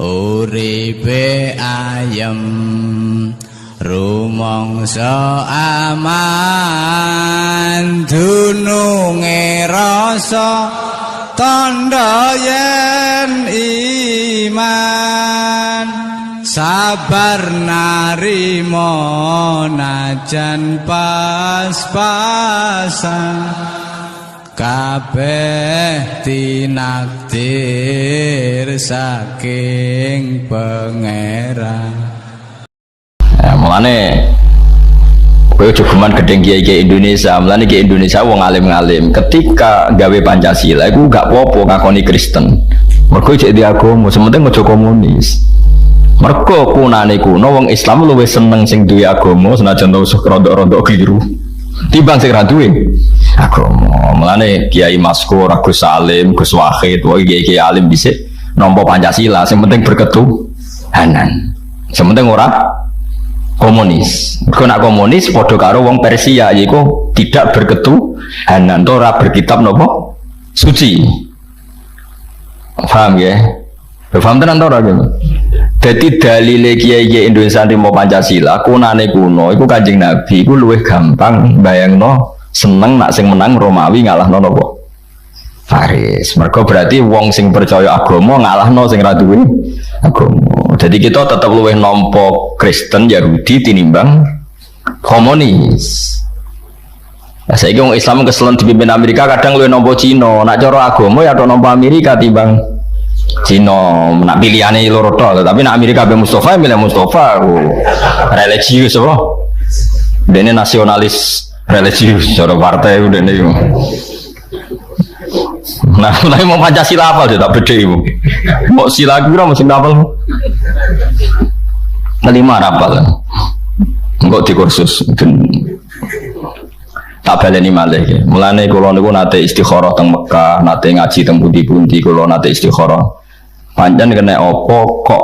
uripe ayem rumangsa aman dununge rasa tandha yen iman sabar narima najan pas-pasan kabeh tinakdir saking pangeran. Ya mulane kowe jogeman gedeng kiai-kiai Indonesia, mulane kiai Indonesia wong alim-alim ketika gawe Pancasila iku gak apa-apa ngakoni Kristen. Mergo cek di agama, sementing aja komunis. Mergo kunane kuno wong Islam luwih seneng sing duwe agama senajan usah rondok-rondok keliru. Timbang sing ra duwe agama. Mulane Kiai Maskur, Gus Salim, Gus Wahid, wae kiai alim dhisik nampa Pancasila, sing penting berketuhanan. Sing penting ora komunis. Mergo nek komunis padha karo wong Persia yaiku tidak berketuhanan, ora berkitab napa suci. Paham ya? Paham tenan to ora gitu. Jadi dalile kiai-kiai Indonesia nrimo Pancasila kunane kuno iku Kanjeng Nabi iku luwih gampang bayangno seneng nak sing menang Romawi ngalahno napa Faris. Mergo berarti wong sing percaya agama ngalahno sing ra duwe agama. Jadi kita tetap luwih nampa Kristen Yahudi tinimbang komunis. Nah, saiki wong Islam keselen dipimpin Amerika kadang luwih nampa Cina. Nak cara agama ya tok nampa Amerika timbang Cina. Nak pilihane loro tok, tapi nak Amerika be Mustafa milih Mustafa. Religius apa? Dene nasionalis religius cara partai dene yo. Nah, mulai mau Pancasila apa dia tak beda ibu. Mau sila kira mesti hafal. Kelima hafal. Enggak di kursus. Tak baleni malih iki. Mulane kula niku nate istikharah teng Mekah, nate ngaji teng pundi-pundi kula nate istikharah. Pancen kena apa kok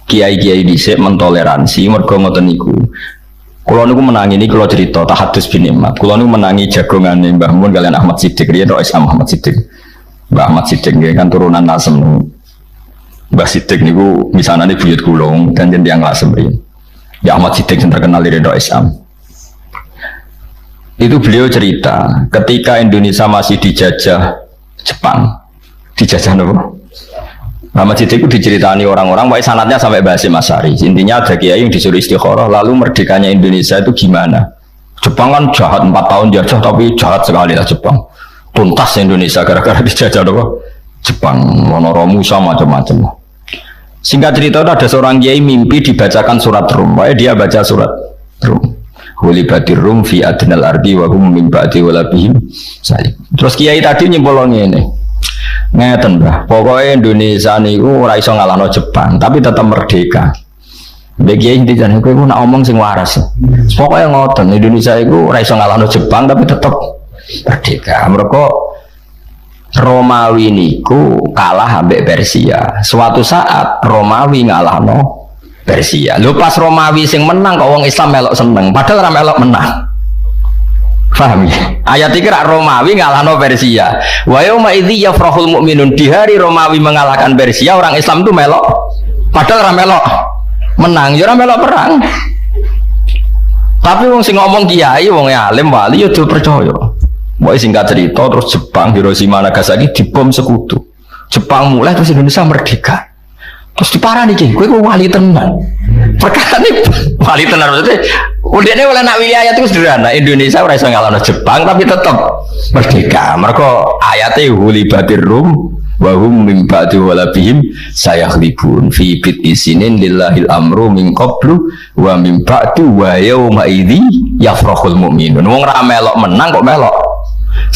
kiai-kiai dhisik mentoleransi mergo ngoten niku. Kula niku menangi niki kula cerita tahadus bin Imam. Kula niku menangi jagongane Mbah Mun kalian Ahmad Siddiq riyen Rais Ahmad Siddiq. Mbah Ahmad Siddiq nggih kan turunan Lasem. Mbah Siddiq niku misanane buyut kula dan tiyang Lasem riyen. Ya Ahmad Siddiq sing terkenal di Rais Am. Itu beliau cerita ketika Indonesia masih dijajah Jepang. Dijajah apa? Ahmad Siddiq itu diceritani orang-orang, baik sanatnya sampai Basim Asy'ari. Intinya ada kiai yang disuruh istikharah, lalu merdekanya Indonesia itu gimana? Jepang kan jahat 4 tahun jajah, tapi jahat sekali lah Jepang. Tuntas Indonesia gara-gara dijajah apa? Jepang, Monoromu sama macam-macam. Singkat cerita itu ada seorang kiai mimpi dibacakan surat Rum. Baik dia baca surat Rum. Hulibatir Rum fi adnal ardi wa hum min ba'di walabihim salib. Terus kiai tadi nyimpulnya ini. Ngeten Mbah, pokoknya Indonesia niku ora iso ngalahno Jepang, tapi tetap merdeka. Mbek kiai intine kowe nak omong sing waras. Pokoknya ngoten, Indonesia iku ora iso ngalahno Jepang tapi tetap merdeka. Mereka Romawi niku kalah ambek Persia. Suatu saat Romawi ngalahno Persia. Lho pas Romawi sing menang kok wong Islam melok seneng, padahal ora melok menang. Paham ya? Ayat iki rak Romawi ngalahno Persia. Wa yauma idzi yafrahul mu'minun, di hari Romawi mengalahkan Persia, orang Islam itu melok padahal ora melok menang, ya ora melok perang. Tapi wong sing ngomong kiai, wong alim wali ya do percaya. Mbok singkat cerita terus Jepang Hiroshima Nagasaki dibom sekutu. Jepang mulai terus Indonesia merdeka. Terus diparani iki, kowe wali tenan. Perkara ini wali tenan maksudnya udene oleh nak wilayah itu sederhana. Indonesia ora iso ngalahno Jepang tapi tetap merdeka. Mergo ayate hulibatir rum wa hum min ba'di walabihim sayaghlibun fi bid isinin lillahil amru min qablu wa min ba'du wa yauma idzi yafrahul mu'minun. Wong ra melok menang kok melok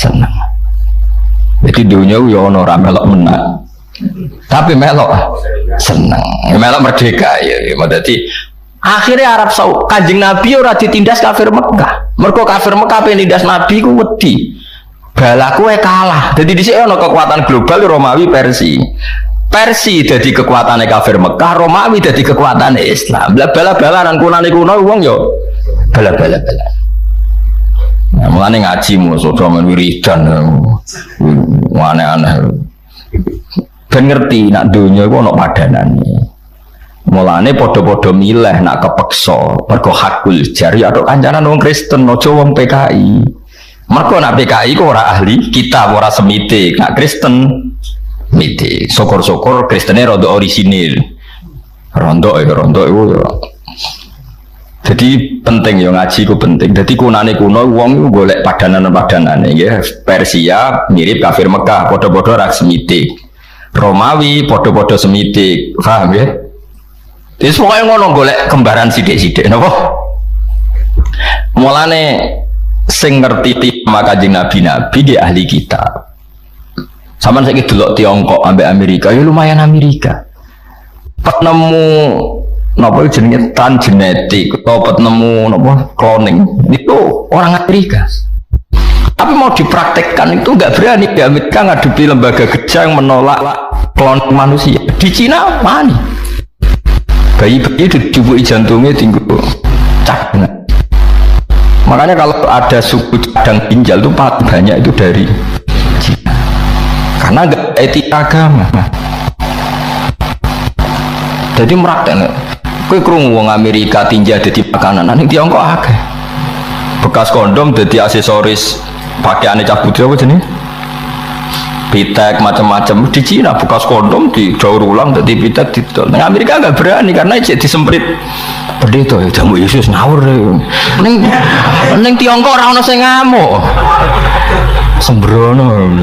seneng. Jadi dunia yo ono ra melok menang. Tapi melok seneng, melok merdeka ya. Jadi akhirnya Arab Saudi Kanjeng Nabi ora ditindas kafir Mekah. Mergo kafir Mekah penindas Nabi ku wedi. Balaku kalah. Jadi di sini ono kekuatan global Romawi Persia. Persia jadi kekuatannya kafir Mekah, Romawi jadi kekuatannya Islam. Bala-balanan kunane kuno wong yo bala-bala. Nah, mulane ngaji musuh men wiridan. Aneh-aneh. ben ngerti nak dunya iku ana padanane. Mulane padha-padha milih nak kepeksa mergo hakul jari atau kancanan wong Kristen aja wong PKI. Mergo nak PKI ku ora ahli kita ora semite, nak Kristen mite. Syukur-syukur Kristene rondo orisinil. Rondo iku ya. Jadi penting ya ngaji ku penting. Jadi kunane kuno wong iku golek padanan-padanane nggih. Persia mirip kafir Mekah, padha-padha ra semite. Romawi padha-padha semite. Paham ya? Wis pokoke ngono golek kembaran sithik-sithik napa? Mulane sing ngerti maka Kanjeng Nabi di ahli kitab. Saman saiki delok Tiongkok ambek Amerika ya lumayan Amerika. Penemu napa jenenge transgenetik atau penemu napa cloning itu orang Amerika. Tapi mau dipraktekkan itu enggak berani di Amerika ngadepi lembaga kerja yang menolak klon manusia. Di Cina wani. Bayi-bayi dicubuki jantungnya tinggi cak. Makanya kalau ada suku cadang ginjal itu paling banyak itu dari Cina. Karena enggak etika agama. Jadi meraktek. Kowe krungu wong Amerika tinja dadi makanan, ning Tiongkok akeh. Bekas kondom dadi aksesoris pakaiane cah budhe apa jenenge? Pitek macam-macam di Cina bekas kondom didaur ulang dadi pitek didol. Ning Amerika enggak berani karena cek disemprit. Pendeta ya jamu Yesus ngawur. Ning Tiongkok ora ono sing ngamuk. Sembrono.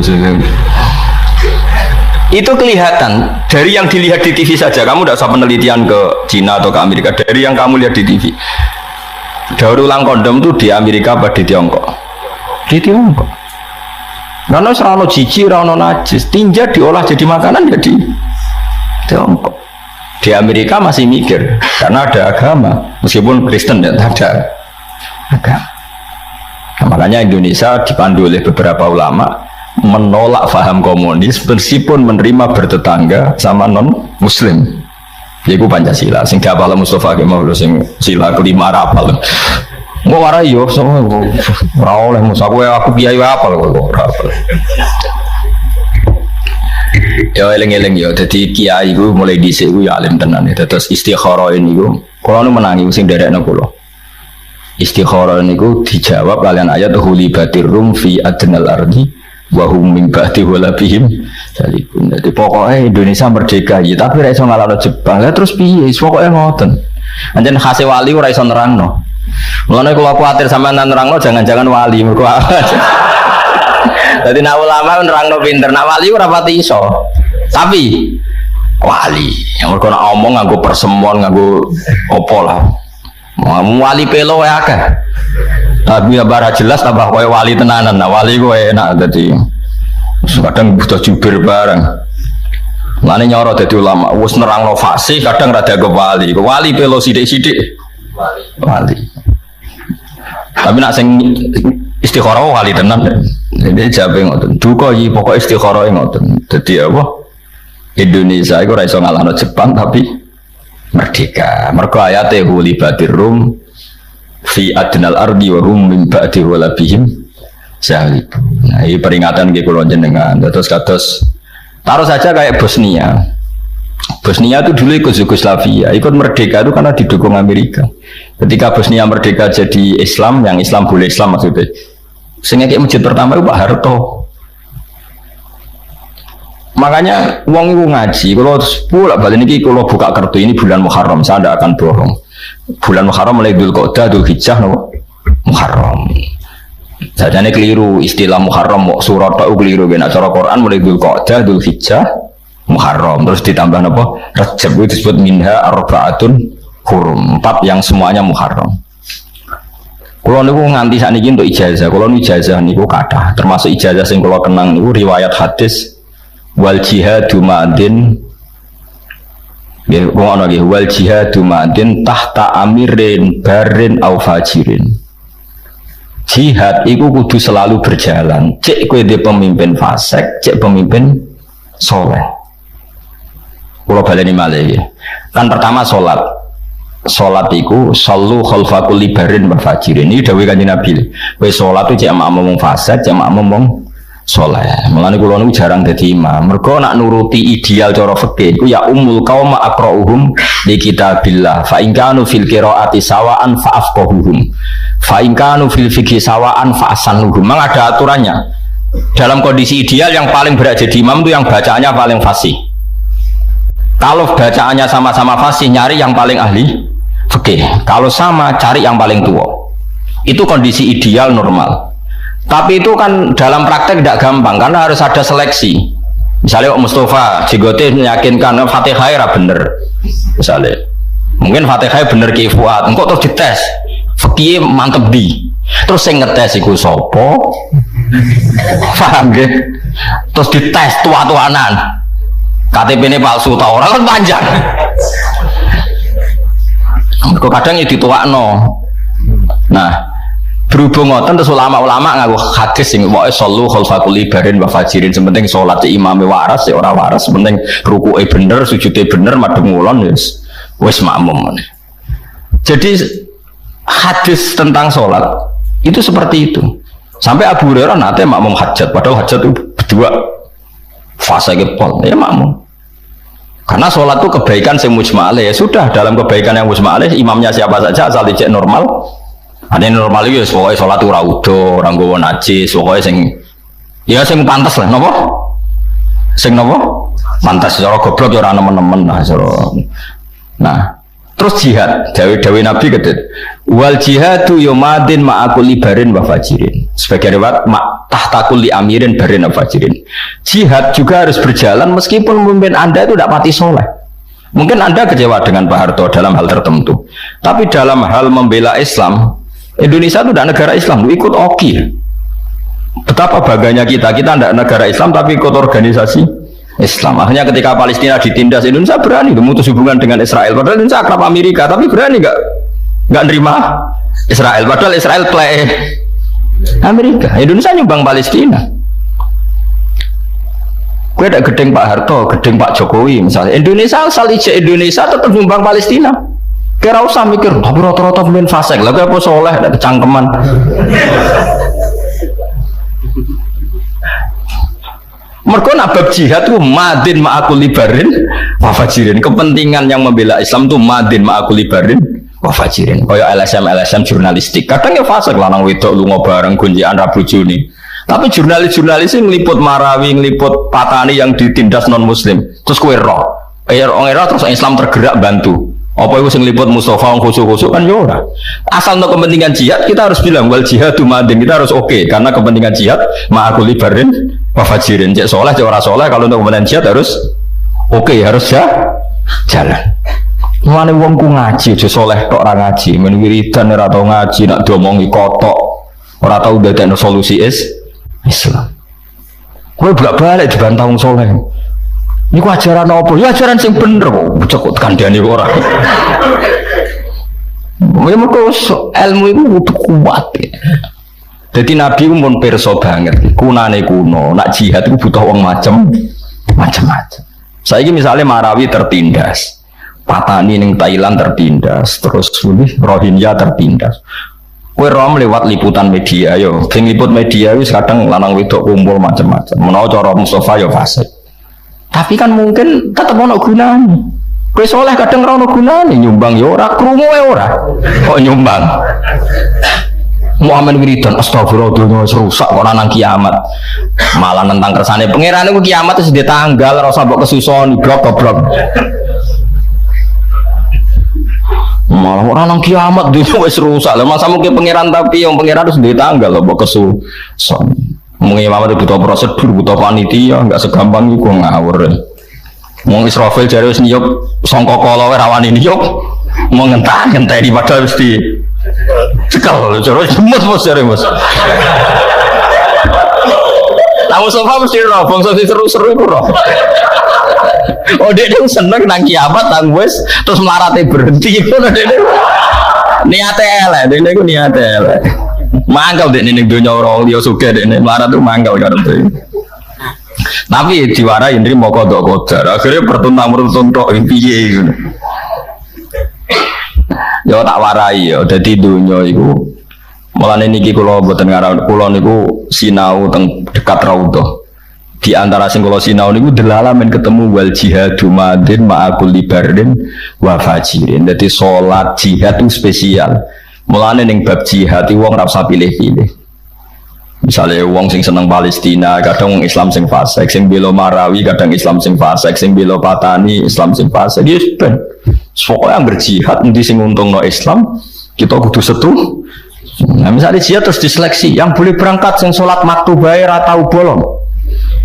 Itu kelihatan dari yang dilihat di TV saja. Kamu tidak usah penelitian ke Cina atau ke Amerika. Dari yang kamu lihat di TV, daur ulang kondom tuh di Amerika apa di Tiongkok? Di Tiongkok. Karena serano jijik, serano najis, tinja diolah jadi makanan jadi Tiongkok. Di Amerika masih mikir karena ada agama, meskipun Kristen dan ada agama. Nah, makanya Indonesia dipandu oleh beberapa ulama menolak faham komunis meskipun menerima bertetangga sama non muslim. Yaiku Pancasila sing diapal Mustafa Kemal sing sila kelima rapal. Mau warai yo sama ora oleh aku kiai apal kok ora apal. Ya eling-eling yo dadi kiai iku mulai dhisik ku ya alim tenan ya. Terus istikharah niku kula nu menangi sing nderekno kula. Istikharah niku dijawab kalian ayat hulibatir rum fi adnal ardi wa hum min ba'di walabihim salibun. Jadi pokoknya Indonesia merdeka ya, tapi ora iso ngalahno Jepang. Lah terus piye? Pokoke ngoten. Anjen khase wali ora iso nerangno. Mulane kula kuwatir sampean nerangno jangan-jangan wali mergo. Dadi nek ulama nerangno pinter, nek wali ora pati iso. Tapi wali yang mergo nek omong nganggo persemon, nganggo opo lah. Wali pelo wae akeh. Tapi ya bara jelas tambah kowe wali tenanan. Nah wali kowe enak dadi. Kadang butuh jubir bareng. Lane nyoro dadi ulama, wis nerangno fasih kadang rada ke wali. Wali pelo sithik-sithik. Wali. Tapi nak sing istikharah wali tenan. Jadi jabe ngoten. Duka iki pokoke istikharah ngoten. Dadi apa? Indonesia iku ora iso ngalahno Jepang tapi merdeka. Mergo ayate hulibatir rum fi adnal ardi wa hum min ba'di walabihim salib. Nah, ini peringatan nggih kula jenengan. Terus kados taruh saja kayak Bosnia. Bosnia itu dulu ikut Yugoslavia, ikut merdeka itu karena didukung Amerika. Ketika Bosnia merdeka jadi Islam, yang Islam boleh Islam maksudnya. Sehingga kayak masjid pertama itu Pak Harto. Makanya wong iku ngaji, kalau pulak balik niki kalau buka kartu ini bulan Muharram, saya tidak akan bohong. Bulan Muharram mulai Dzulqa'dah, Dzulhijjah, no? Muharram. Sajane keliru istilah Muharram, surat tak keliru. Nek cara Quran mulai Dzulqa'dah, Dzulhijjah, Muharram, terus ditambah apa? Rajab itu disebut minha arba'atun hurum, 4 yang semuanya Muharram. Kalau niku nganti sakniki untuk ijazah, kalau ijazah niku kathah, termasuk ijazah sing kula kenang niku riwayat hadis wal jihadu ma'din. Nggih, ngono nggih, wal jihadu ma'din tahta amirin barin au fajirin. Jihad itu kudu selalu berjalan. Cek kowe de pemimpin fasik, cek pemimpin soleh. Kula baleni malih ya. Kan pertama salat. Salat iku sallu khalfa kulli barin wa fajirin. Ini dawuh Kanjeng Nabi. Kowe salat itu cek makmum fasik, cek makmum soleh. Mulane kula niku jarang dadi imam. Mergo nak nuruti ideal cara fikih iku ya ummul qauma aqra'uhum li kitabillah. Fa in kanu fil qiraati sawaan fa afqahuhum. Fa in kanu fil fiqhi sawaan fa asanuhum. Memang ada aturannya. Dalam kondisi ideal yang paling berat jadi imam itu yang bacaannya paling fasih. Kalau bacaannya sama-sama fasih nyari yang paling ahli fikih. Kalau sama cari yang paling tua. Itu kondisi ideal normal. Tapi itu kan dalam praktek tidak gampang karena harus ada seleksi. Misalnya Mustafa Jigote meyakinkan Fatihah era bener. Misalnya mungkin Fatihah bener Ki Fuad. Engkau terus dites. Fikih mantep di. Terus saya ngetes iku sopo. Paham nggih? Terus dites tua-tuanan. KTP ini palsu tau orang kan panjang. Kok kadang ya dituakno. Nah, berhubung ngoten terus ulama-ulama ngaku hadis sing wae sallu khalfaqul ibarin wa fajirin, sementing salat imame waras ya ora waras, sementing rukuke bener, sujude bener, madhep ngulon wis makmum. Jadi hadis tentang salat itu seperti itu. Sampai Abu Hurairah nate makmum hajat, padahal hajat itu berdua fase kepol ya makmum. Karena sholat itu kebaikan yang mujma'alih, ya sudah dalam kebaikan yang mujma'alih imamnya siapa saja asal dicek normal. Ada yang normal itu pokoknya sholat itu raudo, orang gowo najis, pokoknya sing pantas lah, nopo? Sing nopo? Pantas, cara goblok ya orang nemen-nemen lah. Nah, terus jihad, dawe Nabi kata, wal jihadu yomadin ma'akul barin wa fajirin. Sebagai riwayat tahtakul li amirin barin wa fajirin. Jihad juga harus berjalan meskipun pemimpin Anda itu tidak pati soleh. Mungkin Anda kecewa dengan Pak Harto dalam hal tertentu, tapi dalam hal membela Islam, Indonesia itu tidak negara Islam, itu ikut OKI. Betapa bangganya kita tidak negara Islam tapi ikut organisasi Islam. Akhirnya ketika Palestina ditindas, Indonesia berani memutus hubungan dengan Israel. Padahal Indonesia akrab Amerika, tapi berani nggak nerima Israel. Padahal Israel play Amerika. Indonesia nyumbang Palestina. Gue ada gedeng Pak Harto, gedeng Pak Jokowi misalnya. Indonesia asal ijek Indonesia tetap nyumbang Palestina. Kira usah mikir, tapi rata-rata pemimpin fasik. Lalu apa soleh, ada kecangkeman. Mereka nak bab jihad itu madin ma'akul libarin wafajirin. Kepentingan yang membela Islam itu madin ma'akul libarin wafajirin. Kayak LSM jurnalistik. Kadang ya fasik lanang wedok lunga bareng gunjian Rabu Juni. Tapi jurnalis ini ngeliput Marawi, ngeliput Patani yang ditindas non Muslim. Terus kue roh, terus Islam tergerak bantu. Apa itu sing liput Mustafa khusus-khusus kan yora. Asal untuk kepentingan jihad kita harus bilang wal jihadu madin, kita harus oke karena kepentingan jihad ma'akul libarin wafajirin. Cek soleh, cek ora soleh, kalau untuk kepentingan jihad harus oke, harus jalan. Mana wong ku ngaji, cek soleh tok ora ngaji, men wiridan ora tau ngaji, nak diomongi kotok, ora tau dadekno solusi Islam. Kowe bolak-balik dibantah wong soleh. Ini ajaran apa? Ya ajaran sing bener kok. Cekut kandhane ora. Ya mergo ilmu itu kudu kuat. Jadi Nabi itu pun pirsa banget. Kunane kuno, nak jihad itu butuh wong macam-macam. Saiki misalnya Marawi tertindas, Patani ning Thailand tertindas, terus Rohingya tertindas. Kowe rom lewat liputan media yo. Sing liput media wis kadang lanang wedok kumpul macam-macam. Menawa cara Mustafa yo fasik. Tapi kan mungkin tetap ono gunane. Kowe soleh kadang ora ono gunane, nyumbang ya ora, krungu wae ora. Kok nyumbang. Muhammad wiridan astagfirullah dunya wis rusak kok nang kiamat. Malah nentang kersane pangeran iku kiamat wis ditanggal ora usah mbok kesuson goblok. Malah ora nang kiamat dunya wis rusak. Lah masa mungkin pangeran tapi yang pangeran wis ditanggal mbok kesuson. Mengimam itu butuh prosedur, butuh panitia, nggak segampang itu ngawur. Mau Israfil jari wis niyok sangka kala rawani niyok, mau ngentah di padahal mesti cekal, jare jemut bos jare bos. Tahu sofa mesti roh, bangsa seru-seru itu roh. Oh dia seneng nang kiamat nang wis terus melarate berhenti ngono dia. Niate elek, dia ku niate elek. Mangkal dek ning dunya ora liya sugih dek melarat tuh mangkal karepe. Tapi diwarai ndri mau kodok kodar. Akhirnya pertuntang tok piye ngono. Ya tak warai ya dadi dunya iku Mulane niki kula mboten ngarang kula niku sinau teng dekat Raudhah. Di antara sing kula sinau niku delala men ketemu wal jihadu madin ma'akul libarin wa fajirin. Dadi salat jihad itu spesial. Mulane ning bab jihad wong ora usah pilih-pilih. Misalnya wong sing seneng Palestina, kadang wong Islam sing fasik, sing bela Marawi, kadang Islam sing fasik, sing bela Patani, Islam sing fasik. Ya ben. Pokoknya berjihad nanti sing untungno Islam, kita kudu setu. Nah, misalnya jihad terus diseleksi, yang boleh berangkat sing salat maktubah ora tau bolong.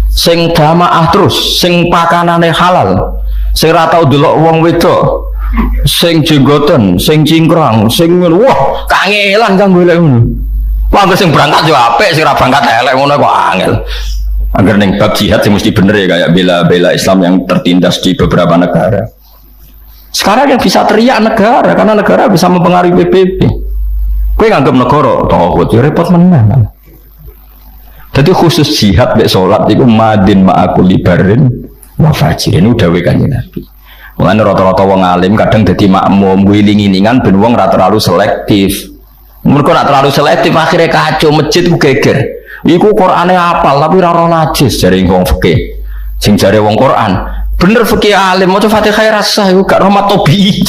Sing jamaah terus, sing pakanane halal, sing ora tau delok wong wedok, sing jenggoten, sing cingkrang, sing wah kangelan kang golek ngono. Wah, sing berangkat yo apik, sing ora berangkat elek ngono kok angel. Agar ning bab jihad sing mesti bener ya kayak bela-bela Islam yang tertindas di beberapa negara. Sekarang yang bisa teriak negara karena negara bisa mempengaruhi PBB. Kowe nganggep negara tohut yo repot meneh. Jadi khusus jihad mek salat iku madin ma'akul libarin wa fajirin udah Kanjeng Nabi. Mulane rata-rata wong alim kadang dadi makmum wiling-wilingan ben wong ora terlalu selektif. Mereka nak terlalu selektif akhirnya kacau masjid ku geger. Iku Qur'ane apal tapi ora ora najis jare wong fikih. Sing jare wong Qur'an, bener fikih alim maca Fatihah rasa iku gak rahmat tobi.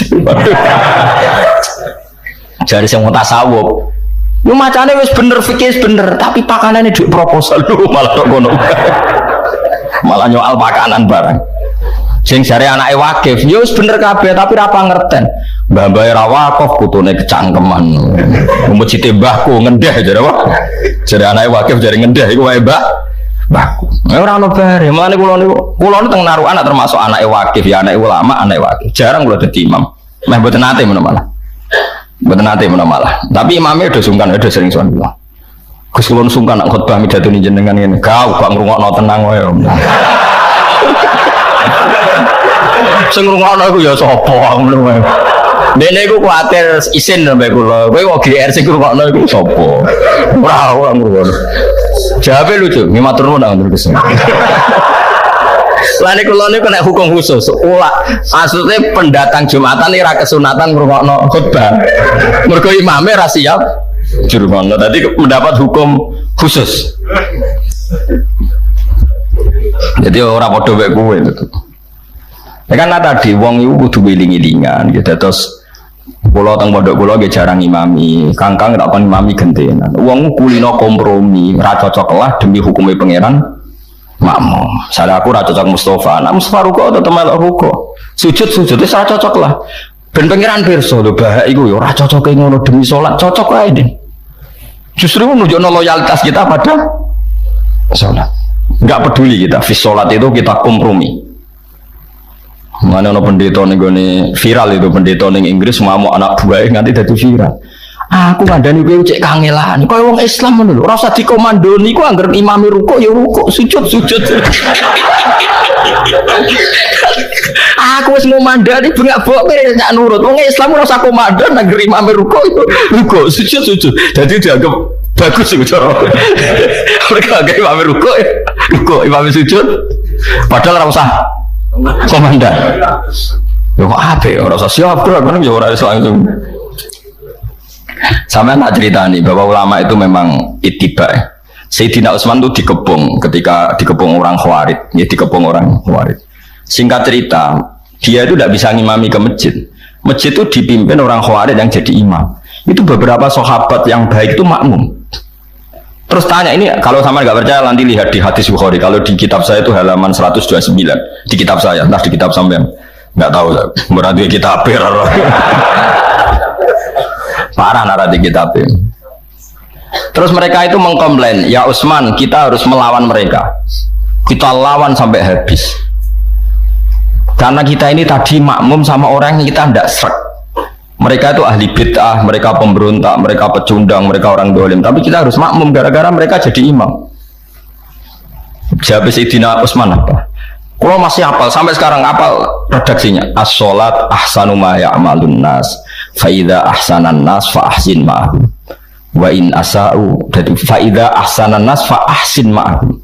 Jare sing tasawuf. Yo macane wis bener fikih bener, tapi pakanane duit proposal lho malah kok ngono. Malah nyoal pakanan barang. Sing jare anake wakif, yo wis bener kabeh tapi ra pangerten. Mbah-mbah ra wakif putune kecangkeman. Masjid mbahku ngendeh jare apa? Jare anake wakif jare ngendeh iku wae mbahku. Ora ono bare. Mulane kula niku teng narukan termasuk anake wakif ya anake ulama, anake wakif. Jarang kula dadi imam. Meh mboten nate menawa malah. Mboten nate menawa malah. Tapi imamnya udah sungkan, udah sering sowan kula. Gus kula sungkan nak khotbah midhatuni jenengan ngene. Gak ngrungokno tenang wae. Sing ngrungokno iku ya sapa ngono wae. Dene iku kuwatir isin sampe kula. Kowe kok GR sing ngrungokno iku sapa? Ora ngrungokno. Jawabe lucu, nggih matur nuwun nang Gus. Lah niku kula niku nek hukum khusus. Maksudnya pendatang Jumatan ora kesunatan ngrungokno khotbah. Mergo imame ra siap jurungono. Dadi mendapat hukum khusus. Jadi orang podo baik kue itu. Ya kan tadi wong itu kudu wiling-wilingan gitu. Terus pulau teng pondok pulau gak jarang imami. Kangkang tak pun imami gentenan. Wong kulino kompromi, ra cocok lah demi hukumnya pangeran makmum. Salah aku ra cocok Mustafa. Nah Mustafa ruko atau temelok ruko. Sujud itu ra cocok lah. Ben pangeran pirsa lho bahak iku ya ora cocok ngono demi salat cocok ae Den. Justru menunjukno loyalitas kita pada salat. Enggak peduli kita, fi sholat itu kita kompromi. Mana ono pendeta nih viral itu pendeta ning Inggris mau anak buahnya nganti dadi viral. Aku ngandani kowe cek kangelan, kowe wong Islam ngono lho, ora usah dikomandoni, ku anggere imame rukuk ya rukuk, sujud. Aku wis ngomandani bengak-bok kowe nyak nurut. Wong Islam ora usah komandan anggere imame rukuk itu rukuk, sujud. Dadi dianggap bagus itu cara. Mereka agak imam rukuk, imam sujud. Padahal ora usah komandan. Ya kok ape ora usah siap kan ya ora iso langsung. Sampeyan tak ceritani bahwa ulama itu memang ittiba. Sayyidina Utsman itu dikepung ketika dikepung orang Khawarij, ya dikepung orang Khawarij. Singkat cerita, dia itu tidak bisa ngimami ke masjid. Masjid itu dipimpin orang Khawarij yang jadi imam. Itu beberapa sahabat yang baik itu makmum. Terus tanya ini, kalau sama nggak percaya nanti lihat di hadis Bukhari. Kalau di kitab saya itu halaman 129 di kitab saya, entah di kitab sampean nggak tahu berarti kitab parah nara di kitab. Terus mereka itu mengkomplain, ya Utsman kita harus melawan mereka, kita lawan sampai habis. Karena kita ini tadi makmum sama orang yang kita tidak srek. Mereka itu ahli bid'ah, mereka pemberontak, mereka pecundang, mereka orang dolim. Tapi kita harus makmum gara-gara mereka jadi imam. Jawab Sayyidina Utsman apa? Kalau masih hafal, sampai sekarang hafal redaksinya. As-sholat ahsanu ma ya'malun nas, fa idza ahsanan nas fa ahsin ma'hum. Wa in asa'u, jadi fa idza ahsanan nas fa ahsin ma'hum.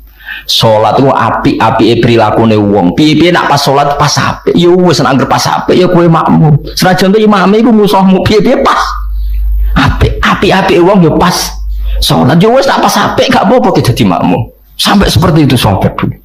Sholat itu api perilakune wong. Piye-piye nak pas sholat pas apik. Ya wis nek pas apik ya kowe makmum. Senajan to imame iku musuhmu piye-piye pas. api-api uang yo pas sholat yo wes tak pas apik gak apa-apa kita dadi makmum. Sampai seperti itu sahabat dulu.